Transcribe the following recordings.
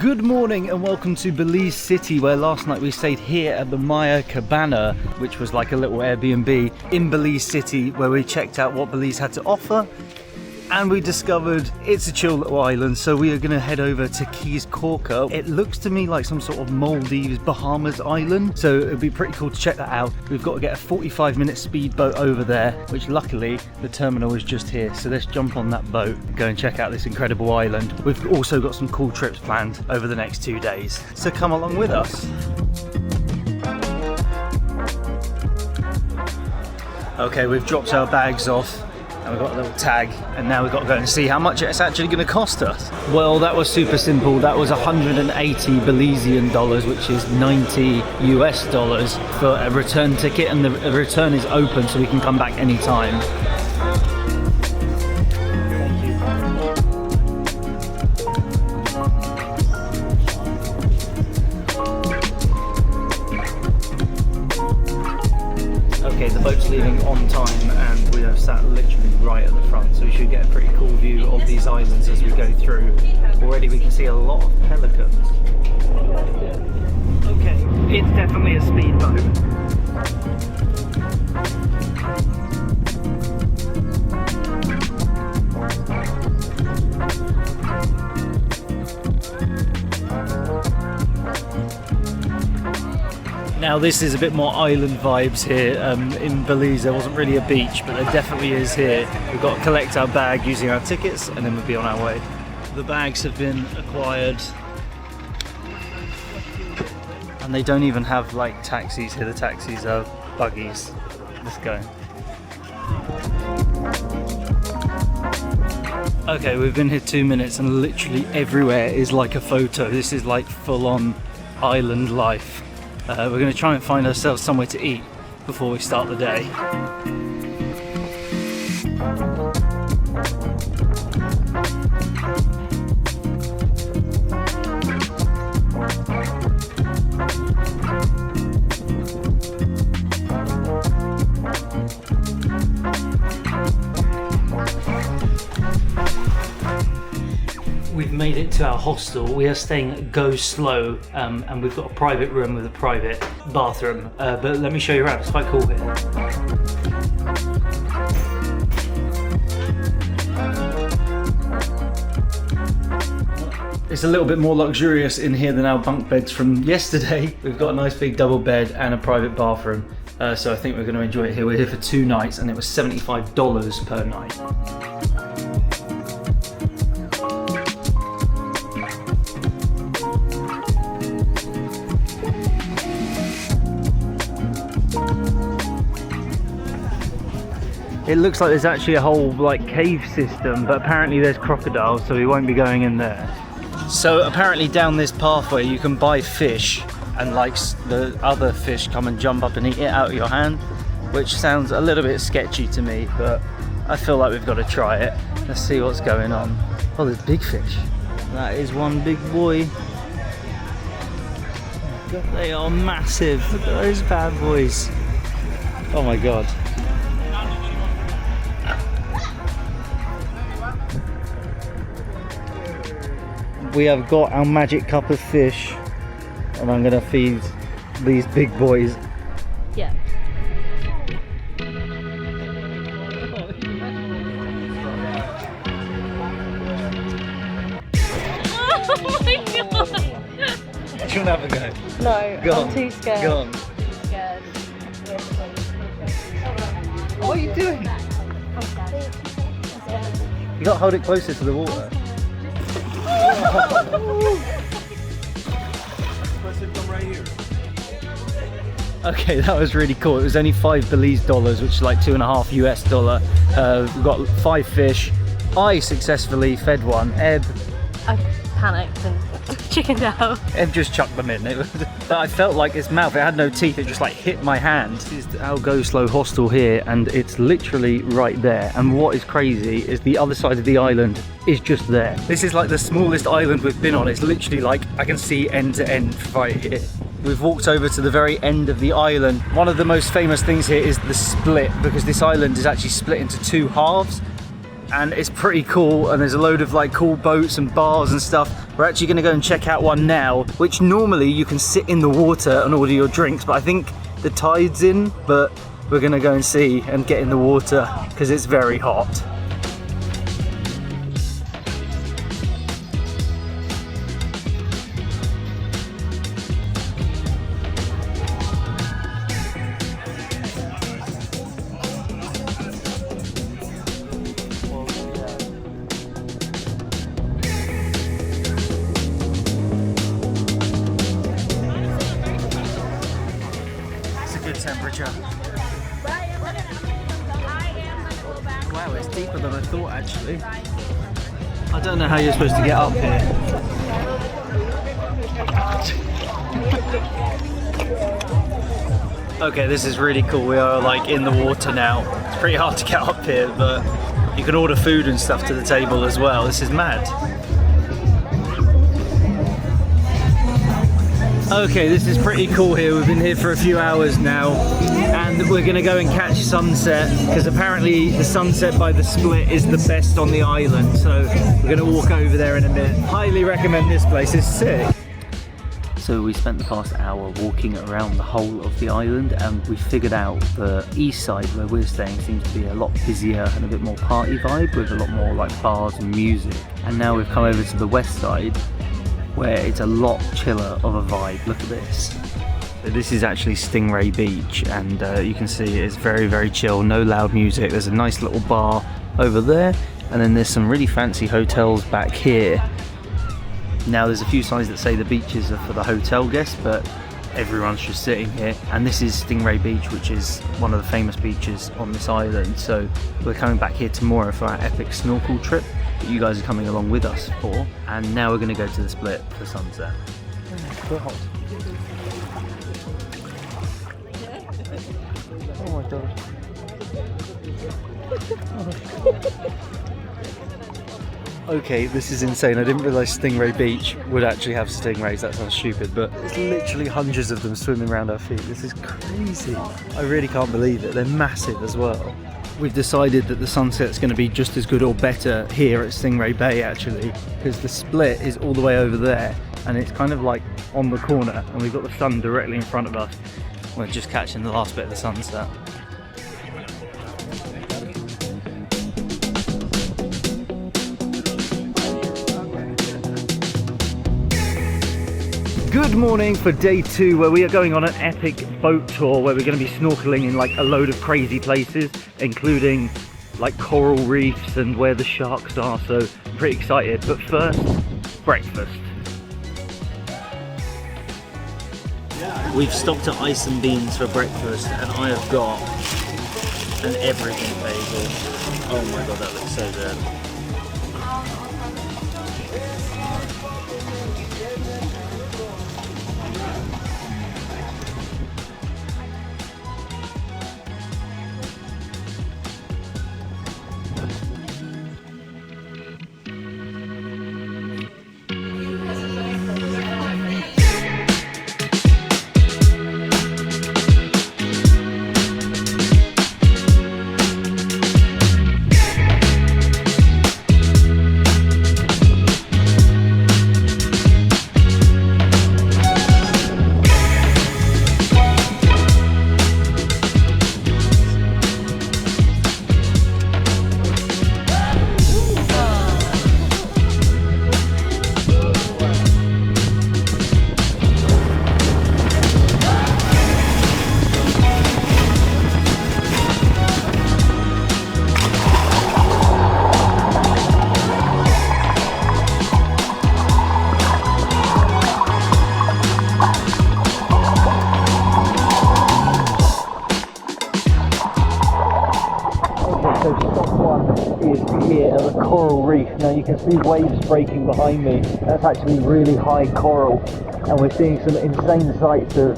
Good morning and welcome to Belize City, where last night we stayed here at the Maya Cabana, which was like a little Airbnb in Belize City, where we checked out what Belize had to offer. And we discovered it's a chill little island, so we are going to head over to Caye Caulker. It looks to me like some sort of Maldives, Bahamas island, so it'd be pretty cool to check that out. We've got to get a 45-minute speedboat over there, which luckily the terminal is just here. So let's jump on that boat and go and check out this incredible island. We've also got some cool trips planned over the next 2 days, so come along with us. Okay, we've dropped our bags off. And we've got a little tag, and now we've got to go and see how much it's actually going to cost us. Well, that was super simple. That was 180 Belizean dollars, which is 90 US dollars for a return ticket, and the return is open, so we can come back anytime. Okay, the boat's leaving on time, and we are sat literally right at the front, so we should get a pretty cool view of these islands as we go through. Already we can see a lot of pelicans. Okay, it's definitely a speedboat. Now this is a bit more island vibes here. In Belize there wasn't really a beach, but there definitely is here. We've got to collect our bag using our tickets, and then we'll be on our way. The bags have been acquired, and they don't even have like taxis here. The taxis are buggies. Let's go. Okay, we've been here 2 minutes and literally everywhere is like a photo. This is like full-on island life. We're going to try and find ourselves somewhere to eat before we start the day. We've made it to our hostel. We are staying at Go Slow, and we've got a private room with a private bathroom. But let me show you around, it's quite cool here. It's a little bit more luxurious in here than our bunk beds from yesterday. We've got a nice big double bed and a private bathroom. So I think we're going to enjoy it here. We're here for 2 nights and it was $75 per night. It looks like there's actually a whole like cave system, but apparently there's crocodiles, so we won't be going in there. So apparently down this pathway you can buy fish, and like the other fish come and jump up and eat it out of your hand, which sounds a little bit sketchy to me, but I feel like we've got to try it. Let's see what's going on. Oh, there's big fish. That is one big boy. God, they are massive. Look at those bad boys. Oh my god. We have got our magic cup of fish, and I'm gonna feed these big boys. Yeah. Oh my god! Do you want to have a go? No, Go I'm on. too scared. Go on. Too scared. What are you doing? I'm scared. You gotta hold it closer to the water. Okay, that was really cool. It was only 5 Belize dollars, which is like $2.5 US. We've got 5 fish. I successfully fed one. Eb I panicked and chickened out. Eb just chucked them in. I felt like its mouth, it had no teeth, it just like hit my hand. This is our Go Slow hostel here, and it's literally right there. And what is crazy is the other side of the island is just there. This is like the smallest island we've been on. It's literally like I can see end to end right here. We've walked over to the very end of the island. One of the most famous things here is the split, because this island is actually split into 2 halves. And it's pretty cool, and there's a load of like cool boats and bars and stuff. We're actually going to go and check out one now, which normally you can sit in the water and order your drinks, but I think the tide's in, but we're going to go and see and get in the water because it's very hot. Temperature. Wow, it's deeper than I thought actually. I don't know how you're supposed to get up here. Okay, this is really cool. We are like in the water now. It's pretty hard to get up here, but you can order food and stuff to the table as well. This is mad. Okay, this is pretty cool here. We've been here for a few hours now and we're gonna go and catch sunset because apparently the sunset by the split is the best on the island. So we're gonna walk over there in a minute. Highly recommend this place, it's sick. So we spent the past hour walking around the whole of the island and we figured out the east side where we're staying seems to be a lot busier and a bit more party vibe with a lot more like bars and music. And now we've come over to the west side where it's a lot chiller of a vibe. Look at this. So this is actually Stingray Beach and you can see it's very, very chill, no loud music. There's a nice little bar over there and then there's some really fancy hotels back here. Now there's a few signs that say the beaches are for the hotel guests, but everyone's just sitting here. And this is Stingray Beach, which is one of the famous beaches on this island. So we're coming back here tomorrow for our epic snorkel trip that you guys are coming along with us for. And now we're going to go to the split for sunset. Oh my god. Okay, this is insane. I didn't realise Stingray Beach would actually have stingrays. That sounds stupid, but there's literally hundreds of them swimming around our feet. This is crazy. I really can't believe it. They're massive as well. We've decided that the sunset's going to be just as good or better here at Stingray Bay actually, because the split is all the way over there and it's kind of like on the corner and we've got the sun directly in front of us. We're just catching the last bit of the sunset. Good morning for day 2 where we are going on an epic boat tour where we're going to be snorkeling in like a load of crazy places including like coral reefs and where the sharks are, so I'm pretty excited. But first, breakfast. We've stopped at Ice and Beans for breakfast and I have got an everything bagel. Oh my god, that looks so good. Here at the coral reef. Now you can see waves breaking behind me. That's actually really high coral and we're seeing some insane sights of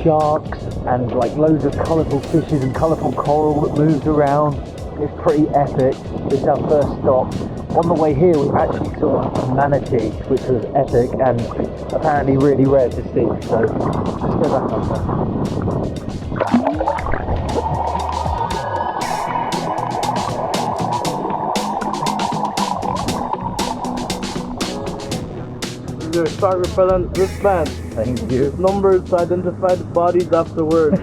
sharks and like loads of colourful fishes and colourful coral that moves around. It's pretty epic. This is our first stop. On the way here we actually saw a manatee, which was epic and apparently really rare to see, so let's go back on that. Your shark repellent wristband. Thank you. Numbers to identify the bodies afterwards.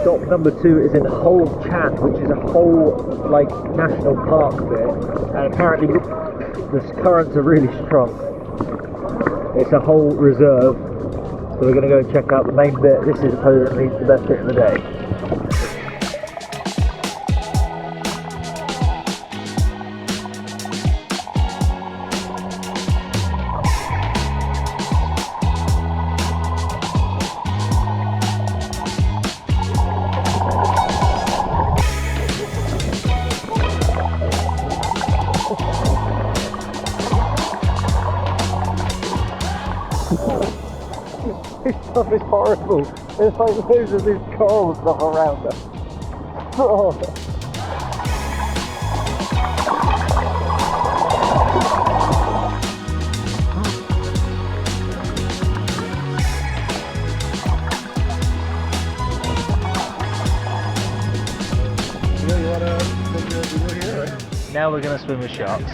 Stop number 2 is in Hole Chat, which is a whole like national park bit, and apparently the currents are really strong. It's a whole reserve, so we're going to go and check out the main bit. This is supposedly the best bit of the day. This stuff is horrible. There's like loads of these coral stuff around us. Oh. Now we're going to swim with sharks.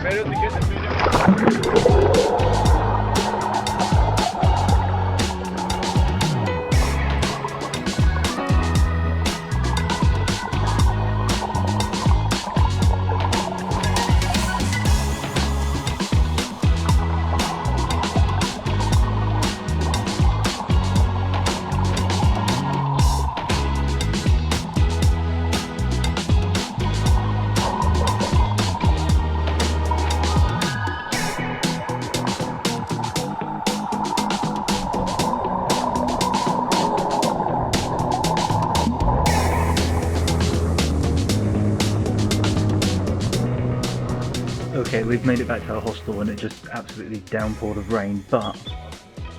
Okay, we've made it back to our hostel and it just absolutely downpoured of rain, but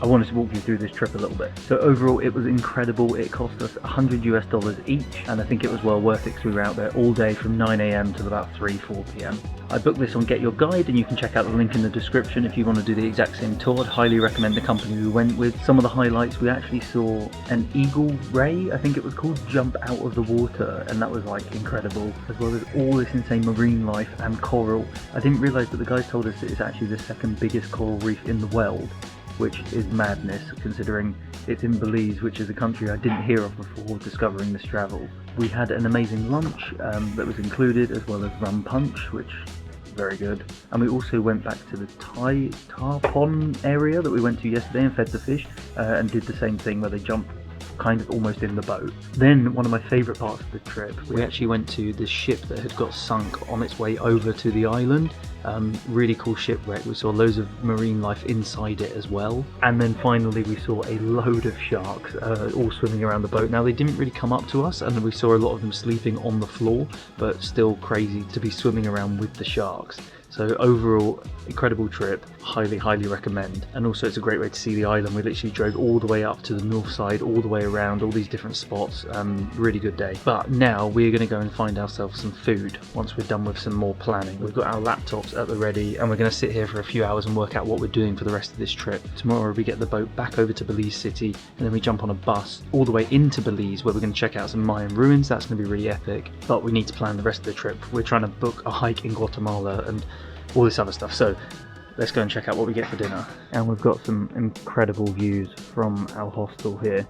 I wanted to walk you through this trip a little bit. So overall it was incredible. It cost us $100 each, and I think it was well worth it because we were out there all day from 9 AM till about 4 PM. I booked this on Get Your Guide, and you can check out the link in the description if you want to do the exact same tour. I'd highly recommend the company we went with. Some of the highlights, we actually saw an eagle ray, I think it was called, jump out of the water, and that was like incredible, as well as all this insane marine life and coral. I didn't realise that the guys told us that it's actually the second biggest coral reef in the world, which is madness considering it's in Belize, which is a country I didn't hear of before discovering this travel. We had an amazing lunch that was included, as well as rum punch, which is very good. And we also went back to the Tarpon area that we went to yesterday and fed the fish, and did the same thing where they jump kind of almost in the boat. Then one of my favourite parts of the trip, we actually went to this ship that had got sunk on its way over to the island. Really cool shipwreck. We saw loads of marine life inside it as well. And then finally we saw a load of sharks all swimming around the boat. Now they didn't really come up to us, and we saw a lot of them sleeping on the floor, but still crazy to be swimming around with the sharks. So overall, incredible trip, highly recommend. And also it's a great way to see the island. We literally drove all the way up to the north side, all the way around, all these different spots. Really good day. But now we're going to go and find ourselves some food once we're done with some more planning. We've got our laptops at the ready, and we're going to sit here for a few hours and work out what we're doing for the rest of this trip. Tomorrow we get the boat back over to Belize City, and then we jump on a bus all the way into Belize, where we're going to check out some Mayan ruins. That's going to be really epic. But we need to plan the rest of the trip. We're trying to book a hike in Guatemala and all this other stuff, so let's go and check out what we get for dinner. And we've got some incredible views from our hostel here.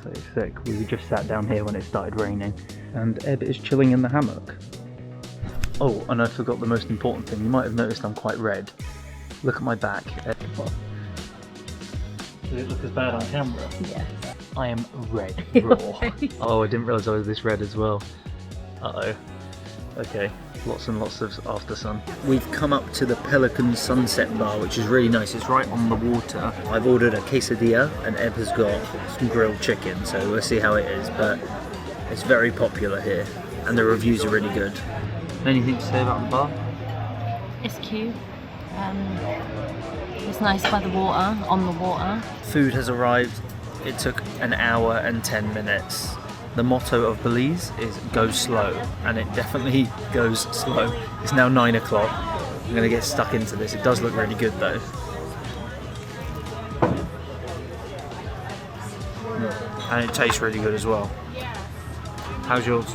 So sick. We just sat down here when it started raining, and Ed is chilling in the hammock. Oh, and I forgot the most important thing. You might have noticed I'm quite red. Look at my back. Ed. Does it look as bad on camera? Yes. I am red raw. Oh, I didn't realise I was this red as well. Uh-oh. Okay, lots and lots of after sun. We've come up to the Pelican Sunset Bar, which is really nice. It's right on the water. I've ordered a quesadilla, and Eb has got some grilled chicken, so we'll see how it is. But it's very popular here, and the reviews are really good. Anything to say about the bar? It's cute. It's nice by the water, on the water. Food has arrived. It took an hour and 10 minutes. The motto of Belize is go slow, and it definitely goes slow. It's now 9 o'clock. I'm gonna get stuck into this. It does look really good though. And it tastes really good as well. How's yours?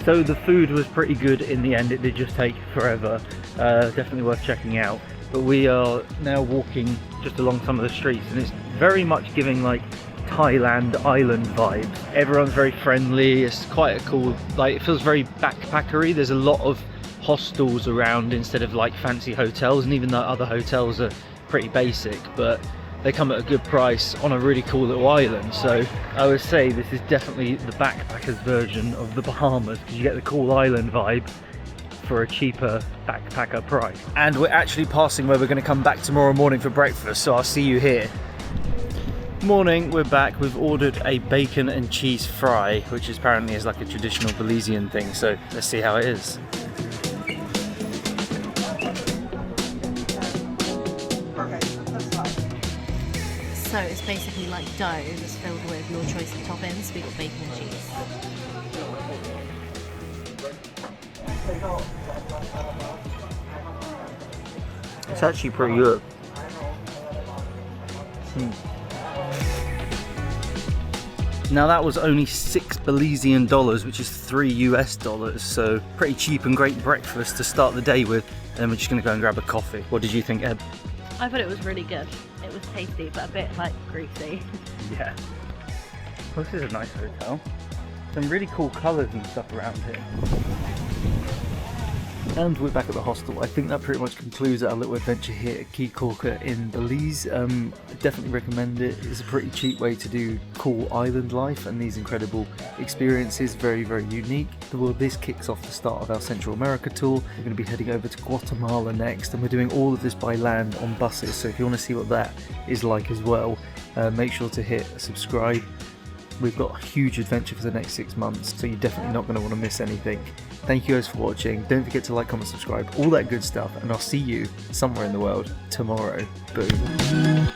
So the food was pretty good in the end. It did just take forever. Definitely worth checking out. But we are now walking just along some of the streets, and it's very much giving like Thailand island vibes. Everyone's very friendly. It's quite a cool, like, it feels very backpackery. There's a lot of hostels around instead of like fancy hotels, and even though other hotels are pretty basic, but they come at a good price on a really cool little island. So I would say this is definitely the backpackers version of the Bahamas, because you get the cool island vibe for a cheaper backpacker price. And we're actually passing where we're going to come back tomorrow morning for breakfast, so I'll see you here. Morning, we're back. We've ordered a bacon and cheese fry, which is apparently is like a traditional Belizean thing, so let's see how it is. So it's basically like dough that's filled with your choice of toppings. We got bacon and cheese. It's actually pretty good. Now that was only $6 Belizean dollars, which is $3 US, so pretty cheap and great breakfast to start the day with. And then we're just going to go and grab a coffee. What did you think, Eb? I thought it was really good. It was tasty, but a bit like greasy. Yeah. Well, this is a nice hotel. Some really cool colours and stuff around here. And we're back at the hostel. I think that pretty much concludes our little adventure here at Caye Caulker in Belize. I definitely recommend it. It's a pretty cheap way to do cool island life and these incredible experiences. Very, very unique. Well, this kicks off the start of our Central America tour. We're going to be heading over to Guatemala next, and we're doing all of this by land on buses. So if you want to see what that is like as well, make sure to hit subscribe. We've got a huge adventure for the next 6 months, so you're definitely not going to want to miss anything. Thank you guys for watching. Don't forget to like, comment, subscribe, all that good stuff, and I'll see you somewhere in the world tomorrow. Boom.